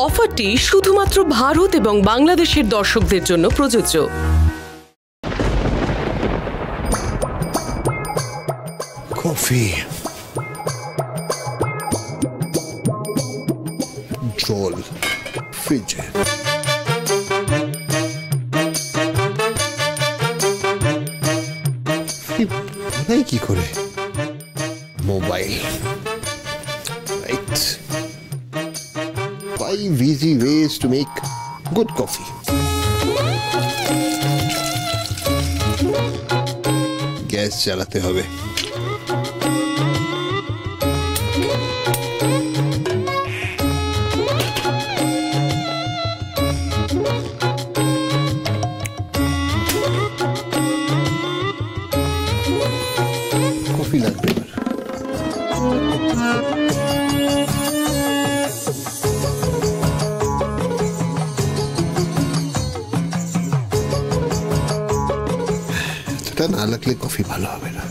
অফারটি শুধুমাত্র ভারত এবং বাংলাদেশের দর্শকদের জন্য প্রযোজ্য। কফি, জল ফ্রিজে। কি করে? Mobile. Right. 5 easy ways to make good coffee. Gas জ্বালাতে হবে। কফি লাগবে। না লাগলে কফি ভালো হবে না।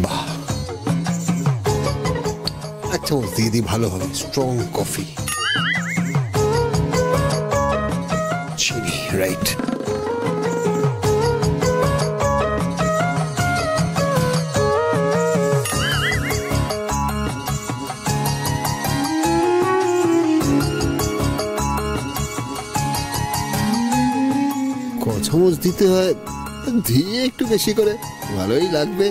বাহ, এক চামচ দিয়ে দিই, ভালো হবে। স্ট্রং কফি, চিনি, রাইট। চামচ দিতে হয়, দিয়ে একটু বেশি করে, ভালোই লাগবে।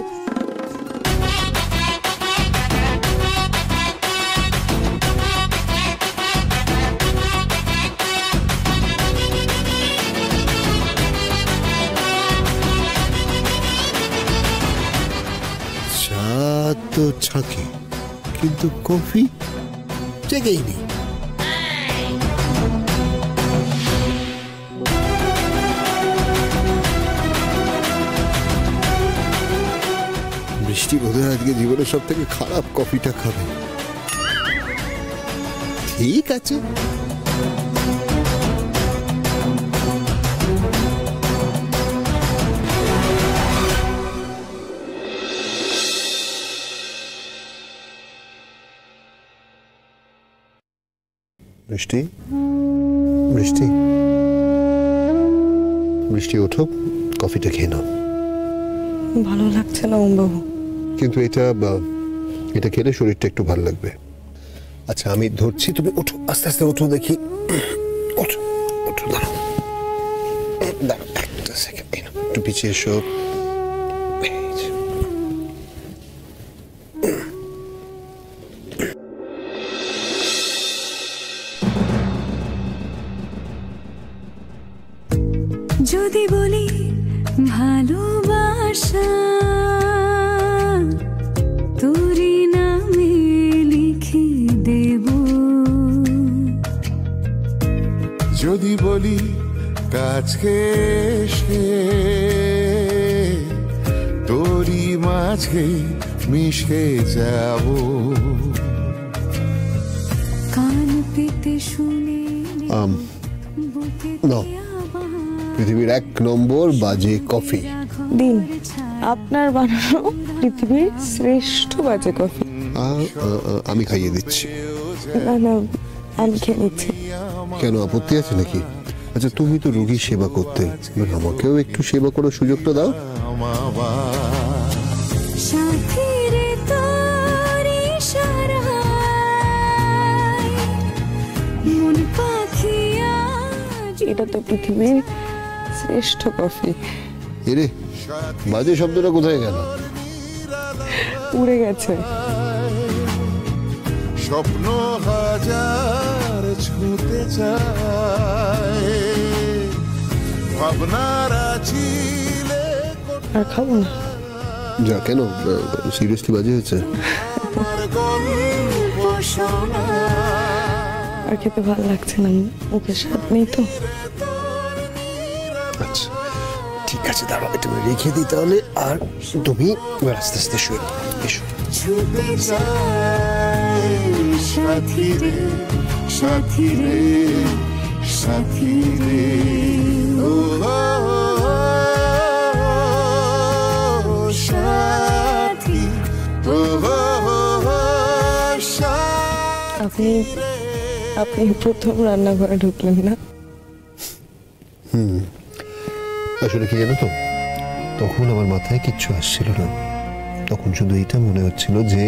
চা তো ছাঁকে, কিন্তু কফি জেগেই নেই। বৃষ্টি বোধহয় আজকে জীবনের সব থেকে খারাপ কফিটা খাবে। ঠিক আছে, বৃষ্টি বৃষ্টি বৃষ্টি, ওঠো, কফিটা খেয়ে নাও। ভালো লাগছে না বাবু, কিন্তু এটা খেলে শরীরটা একটু ভালো লাগবে। আচ্ছা, আমি ধরছি, তুমি ওঠো, আস্তে আস্তে ওঠো, দেখি। ওঠো ওঠো, দাঁড়াও দাঁড়াও, একটা সেকেন্ড, একটু পিছিয়ে এসো। যদি বলি ভালোবাসা তোরই নামে লিখে দেব, যদি বলি কাছে এসে তোরই মাঝে মিশে যাব, কান পেতে শুনে পৃথিবীর 1 নম্বর বাজে কফি দিন, আপনার বানানো পৃথিবীর শ্রেষ্ঠ বাজে কফি। আমি খাইয়ে দিচ্ছি। না না, আমি খেয়ে নিচ্ছি। কেন, আপত্তি আছে নাকি? আচ্ছা, তুমি তো রোগীর সেবা করতে, আমাকেও একটু সেবা করার সুযোগটা দাও। এটা তো পৃথিবীর শ্রেষ্ঠ কফি। এরে, বাজে শব্দটা কোথায় গেল? উড়ে গেছে। স্বপ্ন হাজার ছুঁতে চায়, ভাবনার আছিলে আর খাবো না। যা, কেন? সিরিয়াসলি বাজে হয়েছে? আর খেতে ভালো লাগছে না, মুখের স্বাদ নেই তো। আচ্ছা ঠিক আছে, দাঁড়াও, এটা রেখে দিই তাহলে। আর তুমি আস্তে আস্তে শুয়ে এসো। সাথী রে সাথী রে সাথী রে, ও সাথী, ও আপনি আপনি প্রথম রান্নাঘরে ঢুকলেন না? আসলে কি জানো তো, তখন আমার মাথায় কিচ্ছু আসছিল না। তখন শুধু এটা মনে হচ্ছিল যে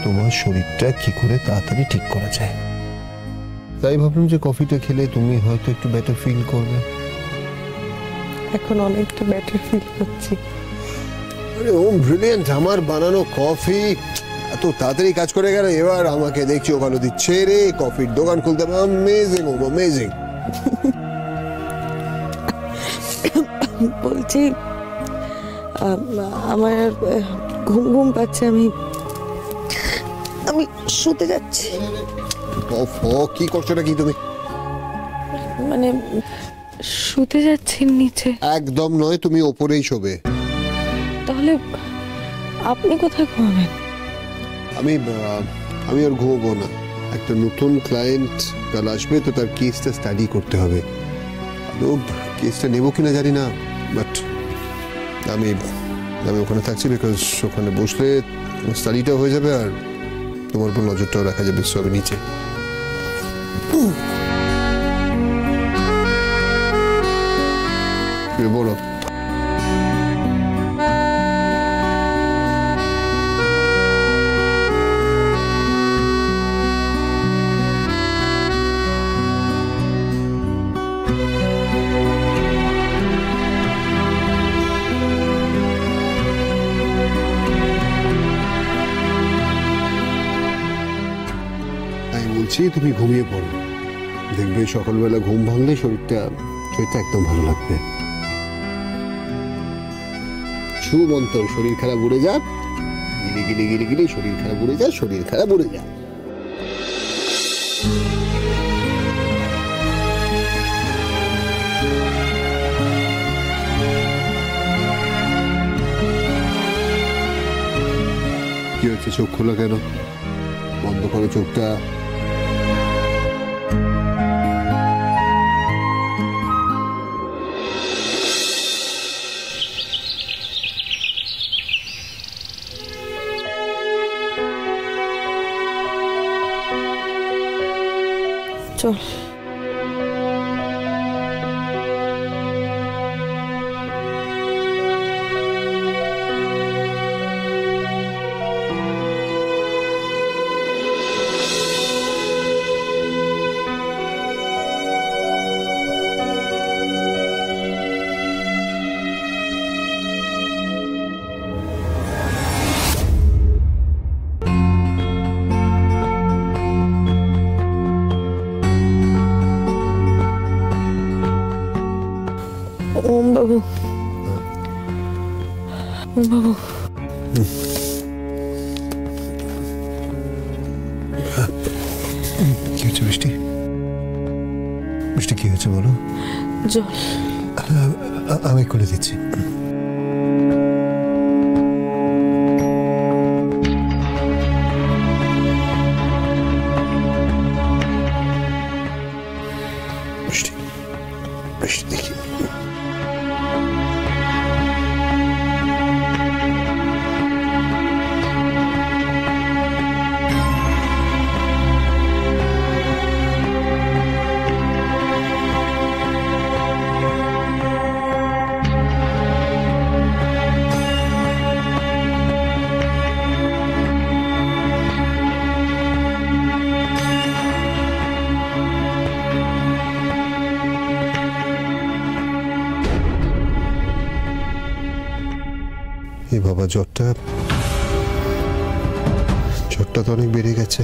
তোমার শরীরটা কি করে তাড়াতাড়ি ঠিক করা যায়। তাই ভাবলাম যে কফিটা খেলে তুমি হয়তো একটু বেটার ফিল করবে। এখন অনেকটা বেটার ফিল করছি। আরে ও ব্রিলিয়েন্ট, আমার বানানো কফি এত তাড়াতাড়ি কাজ করে গেল। এবার আমাকে দেখছি ওখানে দিচ্ছে রে কফির দোকান খুলতে। Amazing, amazing. বলছি আমার ঘুম ঘুম পাচ্ছে, আমি শুতে যাচ্ছি। কি করছো নাকি তুমি? মানে শুতে যাচ্ছি নিচে। একদম নয়, তুমি ওপরেই শোবে। তাহলে আপনি কোথায় ঘুমাবেন? আমি আর ঘুমাবো না। একটা নতুন ক্লায়েন্ট কাল আসবে, তো তার কেসটা স্টাডি করতে হবে। কেসটা নেবো কিনা জানি না, বাট আমি ওখানে থাকছি বিকজ ওখানে বসলে স্টাডিটা হয়ে যাবে আর তোমার উপর নজরটাও রাখা যাবে। সব নিচে বলো। তুমি ঘুমিয়ে পড়ো, দেখবে সকালবেলা ঘুম ভাঙলে শরীরটা একদম ভালো লাগবে। সুমন্তর শরীর খারাপ উড়ে যাক, গিলে গিলে গিলে গিলে শরীর খারাপ উড়ে যা, শরীর খারাপ উড়ে যা। কি হচ্ছে? চোখ খোলা কেন? বন্ধ করো চোখটা। চল। ওম বাবু, ওম বাবু, কি হচ্ছে বৃষ্টি? বৃষ্টি কি হয়েছে বলো? জল। আমি খুলে দিচ্ছি। বৃষ্টি, বৃষ্টি দেখি। এ বাবা, জ্বরটা তো অনেক বেড়ে গেছে।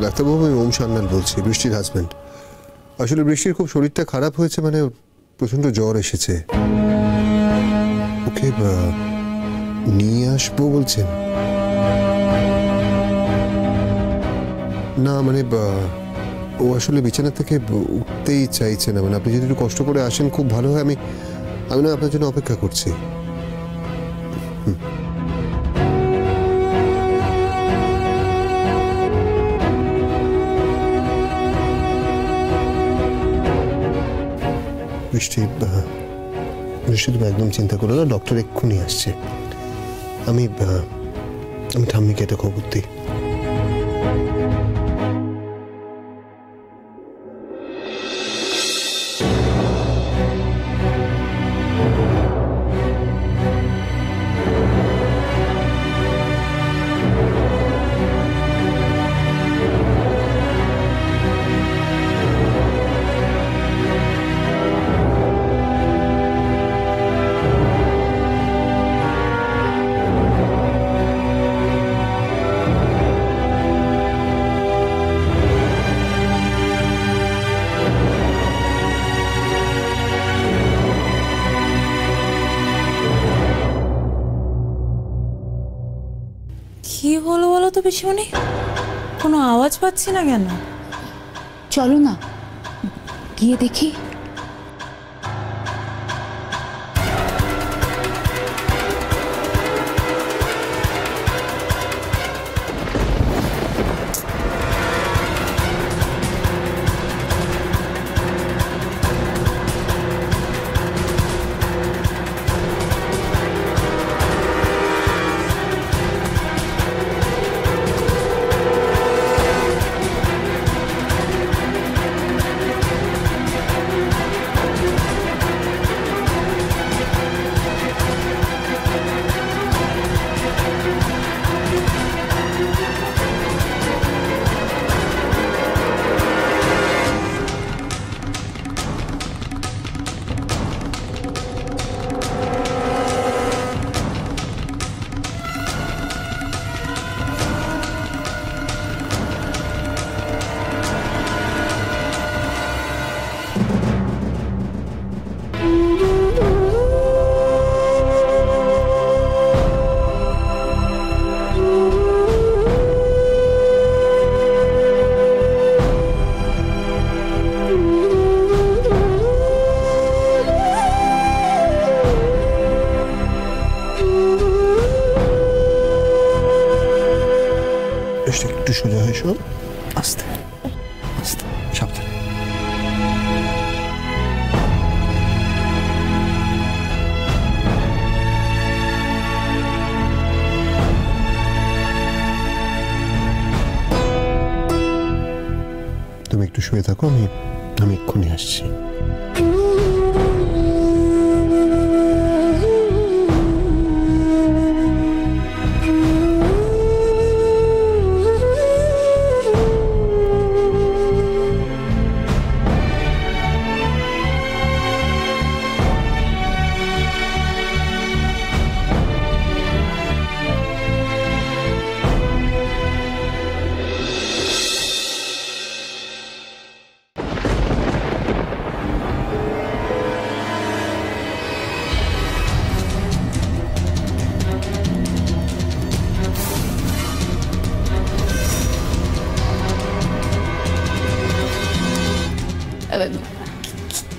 ডাক্তারবাবু, আমি ওম সান্যাল বলছি, বৃষ্টির হাজব্যান্ড। আসলে বৃষ্টির খুব শরীরটা খারাপ হয়েছে, মানে প্রচন্ড জ্বর এসেছে। ওকে নিয়ে আসবো বলছেন? না মানে ও আসলে বিছানা থেকে উঠতেই চাইছে না। মানে আপনি যদি একটু কষ্ট করে আসেন খুব ভালো হয়। আমি না আপনার জন্য অপেক্ষা করছি। বৃষ্টি তুমি একদম চিন্তা করো না, ডক্টর এক্ষুনি আসছে। আমি ঠাম্মিকে একটা খবর দিই। কি হলো বলো তো পিসিমণি, কোনো আওয়াজ পাচ্ছি না কেন? চলো না গিয়ে দেখি। একটু সোজা হয়ে শোন, আস্তে আস্তে, সাবধানে। তুমি একটু শুয়ে থাকো, আমি এক্ষুনি আসছি।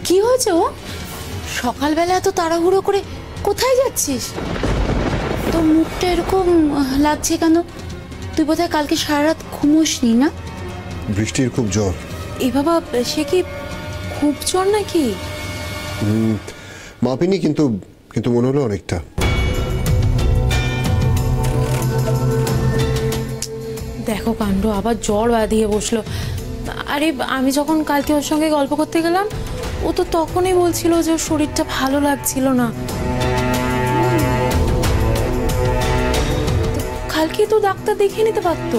কি হয়েছে? ও সকালবেলা এত তাড়াহুড়ো করে কোথায় যাচ্ছিস? তোর মুখটা এরকম লাগছে কেন? তুই বোধহয় কালকে সারা রাত ঘুমোসনি না? বৃষ্টির খুব জ্বর। এ বাবা, সে কি খুব জ্বর নাকি? মাপিনি, কিন্তু মনে হলো অনেকটা। দেখো কাণ্ড, আবার জ্বর বাঁধিয়ে বসলো। আরে আমি যখন কালকে ওর সঙ্গে গল্প করতে গেলাম, ও তো তখনই বলছিল যে ওর শরীরটা ভালো লাগছিল না। কালকে তো ডাক্তার দেখিয়ে নিতে পারতো।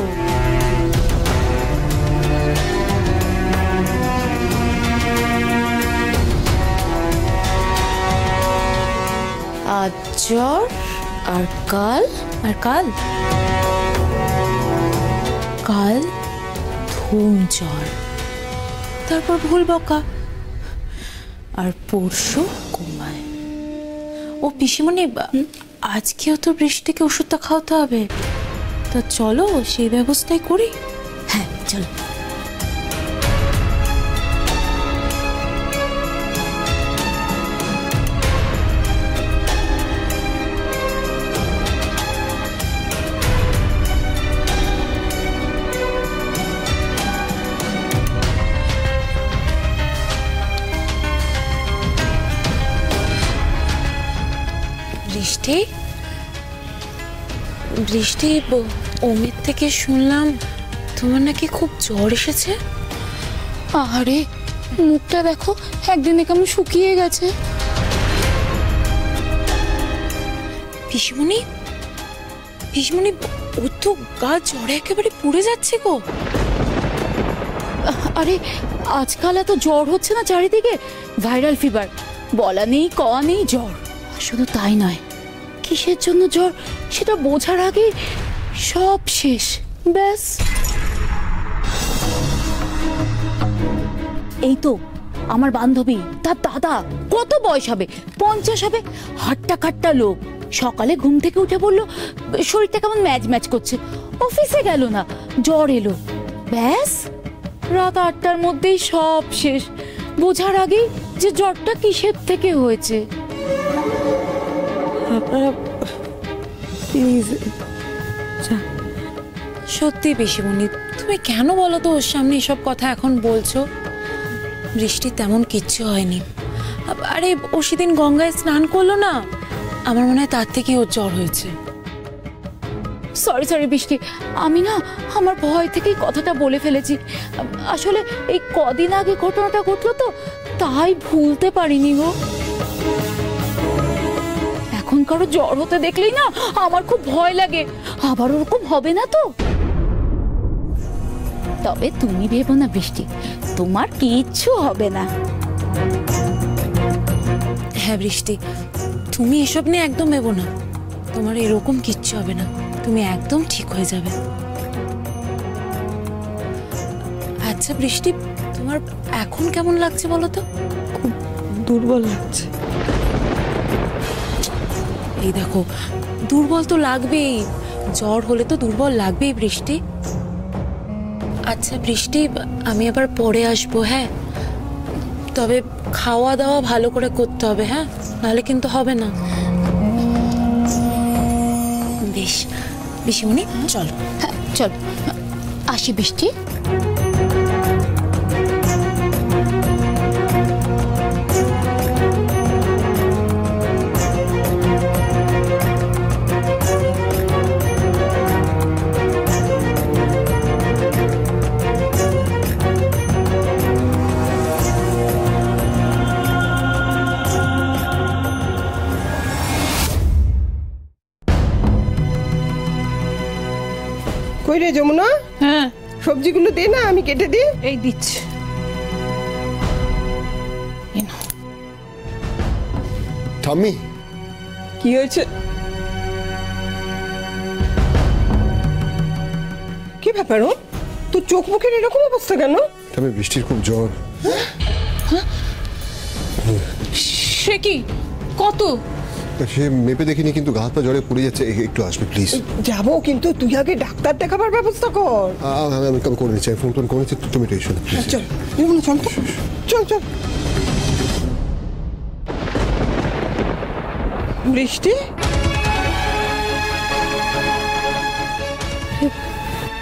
আজ জ্বর, আর কাল ঘুম জ্বর, তারপর ভুল বকা, আর পরশু ঘুমায়। ও পিসিমণি, আজকেও তো বৃষ্টিকে ওষুধটা খাওয়াতে হবে, তা চলো সেই ব্যবস্থাই করি। হ্যাঁ চলো। বৃষ্টি, বৃষ্টি, ওমের থেকে শুনলাম তোমার নাকি খুব জ্বর এসেছে। আরে মুখটা দেখো, একদিনে কেমন শুকিয়ে গেছে। পিসিমণি, পিসিমণি, ও তো গা জ্বরে একেবারে পুড়ে যাচ্ছে গো। আরে আজকাল এত জ্বর হচ্ছে না চারিদিকে, ভাইরাল ফিভার, বলা নেই কওয়া নেই জ্বর। শুধু তাই নয়, কিসের জন্য জ্বর সেটা বোঝার আগে সব শেষ, ব্যাস। এই তো আমার বান্ধবী, তার দাদা, কত বয়স হবে, 50 হবে, হাট্টা কাট্টা লোক, সকালে ঘুম থেকে উঠে বললো শরীরটা কেমন ম্যাচ ম্যাচ করছে, অফিসে গেল না, জ্বর এলো, ব্যাস রাত 8টার মধ্যেই সব শেষ, বোঝার আগেই যে জ্বরটা কিসের থেকে হয়েছে। আপনারা প্লিজ, সত্যি পিসিমণি, তুমি কেন বলো তো ওর সামনে এসব কথা এখন বলছো? বৃষ্টি তেমন কিচ্ছু হয়নি। আরে ও সেদিন গঙ্গায় স্নান করলো না, আমার মনে হয় তার থেকে ওর জ্বর হয়েছে। সরি সরি বৃষ্টি, আমি না আমার ভয় থেকেই কথাটা বলে ফেলেছি। আসলে এই কদিন আগে ঘটনাটা ঘটলো তো, তাই ভুলতে পারিনি গো। এখন কারো জ্বর হতে দেখলেই না আমার খুব ভয় লাগে, আবার ওরকম হবে না তো। তবে তুমি ভেবো না বৃষ্টি, তোমার কিচ্ছু হবে না। হ্যাঁ বৃষ্টি, তুমি এসব নিয়ে একদম ভেবো না, তোমার এরকম কিচ্ছু হবে না, তুমি একদম ঠিক হয়ে যাবে। আচ্ছা বৃষ্টি, তোমার এখন কেমন লাগছে বলো তো? খুব দুর্বল লাগছে। এই দেখো, দুর্বল তো লাগবেই, জ্বর হলে তো দুর্বল লাগবেই বৃষ্টি। আচ্ছা বৃষ্টি, আমি আবার পরে আসবো, হ্যাঁ? তবে খাওয়া দাওয়া ভালো করে করতে হবে, হ্যাঁ, নাহলে কিন্তু হবে না। বেশ পিসিমণি, চলো। হ্যাঁ চল, আসি বৃষ্টি। কই রে যমুনা? হ্যাঁ সবজিগুলো দে না, আমি কেটে দিই। এই দিচ্ছি। ঠাম্মি, কি হয়েছে? কি ব্যাপার? ও তোর চোখ মুখের এরকম অবস্থা কেন? ঠাম্মি, বৃষ্টির খুব জ্বর। সে কি, কত? সে মেপে দেখিনি, কিন্তু গা হাত পা জ্বরে পড়ে যাচ্ছে, একটু আসবে প্লিজ। যাবো, কিন্তু তুই আগে ডাক্তার দেখাবার ব্যবস্থা কর। আমি করে নিচ্ছি, ফোন টোন করেছি, তুমি একটু এসো প্লিজ। চল যমুনা, চল তো, চল চল। বৃষ্টি,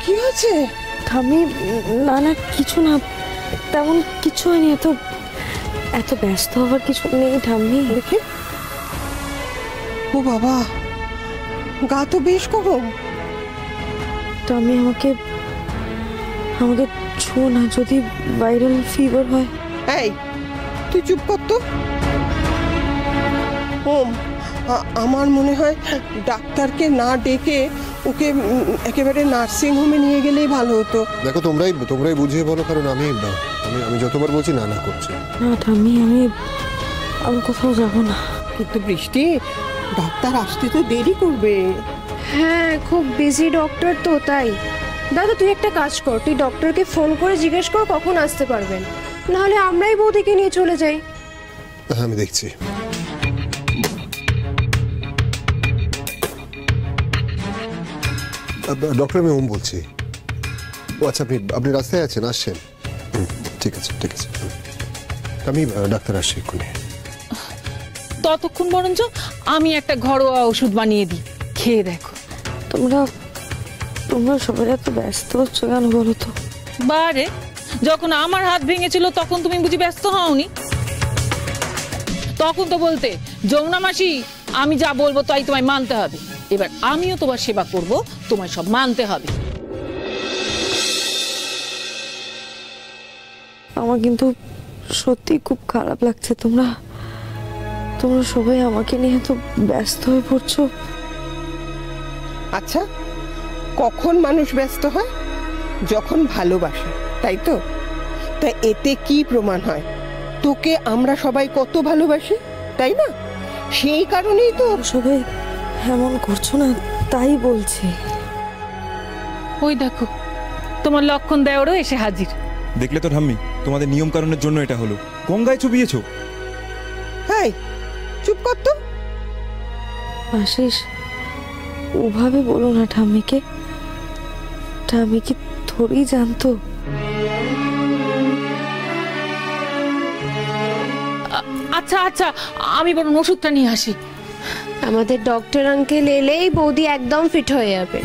কি হয়েছে? আমি না না কিছু না, তেমন কিছু হয়নি। এত ব্যস্ত হবার কিছু নেই ঠাম্মি। দেখি, ও বাবা, গা তো বেশ গরম। ঠাম্মি, আমাকে ছুঁয়ো না, যদি ভাইরাল ফিভার হয়। এই তুই চুপ কর তো। ওম, আমার মনে হয় ডাক্তারকে না ডেকে ওকে একেবারে নার্সিং হোমে নিয়ে গেলেই ভালো হতো। দেখো, তোমরাই বুঝিয়ে বলো, কারণ আমি যতবার বলছি না না করছি। না ঠাম্মি, আমি কোথাও যাব না। কিন্তু বৃষ্টি, ডাক্তার আসতে তো দেরি করবে। হ্যাঁ, খুব বিজি ডক্টর তো, তাই। দাদা তুই একটা কাজ কর, তুই ডক্টরকে ফোন করে জিজ্ঞেস কর কখন আসতে পারবেন, নাহলে আমরাই বৌদিকে নিয়ে চলে যাই। হ্যাঁ আমি দেখছি। ডক্টর আমি ওম বলছি। ও আচ্ছা, আপনি রাস্তায় আছেন, আসছেন? ঠিক আছে ঠিক আছে, আমি ডাক্তার আসছি এক্ষুনি। ততক্ষণ বরঞ্চ আমি একটা ঘরোয়া ওষুধ বানিয়ে দিই, খেয়ে দেখো। তোমরা সবাই এত ব্যস্ত হচ্ছ কেন বলো তো? বারে, যখন আমার হাত ভেঙেছিল তখন তুমি বুঝি ব্যস্ত হওনি? তখন তো বলতে, যমুনা মাসি আমি যা বলবো তাই তোমায় মানতে হবে। এবার আমিও তোমার সেবা করব, তোমায় সব মানতে হবে। আমার কিন্তু সত্যি খুব খারাপ লাগছে। তোমরা সবাই আমাকে নিয়ে এত ব্যস্ত হয়ে পড়ছো। আচ্ছা, কখন মানুষ ব্যস্ত হয়? যখন ভালোবাসে, তাই তো? তা এতে কি প্রমাণ হয় তোকে আমরা সবাই কত ভালোবাসি, তাই না? সেই কারণেই তো সবাই এমন করছো না, তাই বলছি। ওই দেখো, তোমার লক্ষণ দেওয়ারও এসে হাজির। দেখলে তো ঠাম্মি, তোমাদের নিয়ম কারণের জন্য এটা হলো। গঙ্গায় চুবিয়েছো। হ্যাঁ, চুপ কর তো। আশিস, ওভাবে বলো না ঠাম্মিকে। ঠাম্মি কি থোড়ি জানতো? আচ্ছা আচ্ছা, আমি বরং ওষুধটা নিয়ে আসি। আমাদের ডক্টর আঙ্কেল এলেই বৌদি একদম ফিট হয়ে যাবে।